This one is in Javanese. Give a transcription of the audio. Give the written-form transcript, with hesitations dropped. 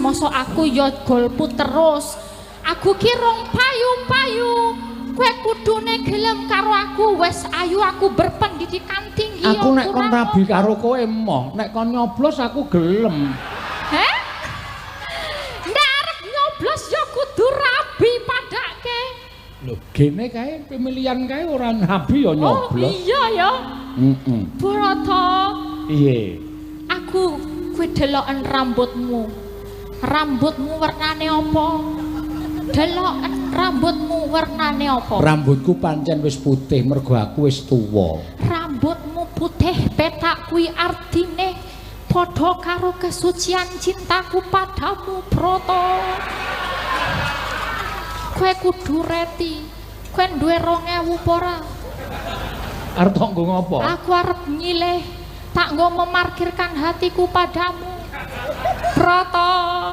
mosok aku ya golpu terus. Aku ki rong payu-payu. Kowe kudune gelem karo aku, wis ayu aku berpendidikan tinggi. Aku nek kon rabi karo kowe emoh, nek kon nyoblos aku gelem. Heh? Nek arep nyoblos ya kudu rabi padake. Lho, gene kae pemilihan kae ora rabi ya nyoblos. Oh iya ya. Barata. Iye. Aku kowe deloken rambutmu. Rambutmu warnane apa? Deloken rambutmu warnane apa? Rambutku pancen wis putih mergo aku wis tuwa. Rambutmu putih petak kuwi artine padha karo kesucian cintaku padamu, Broto. Kowe kudu reti. Kowe duwe 2000 apa ora? Arep nggo ngopo? Aku arep nyilih, tak nggo memarkirkan hatiku padamu, Broto.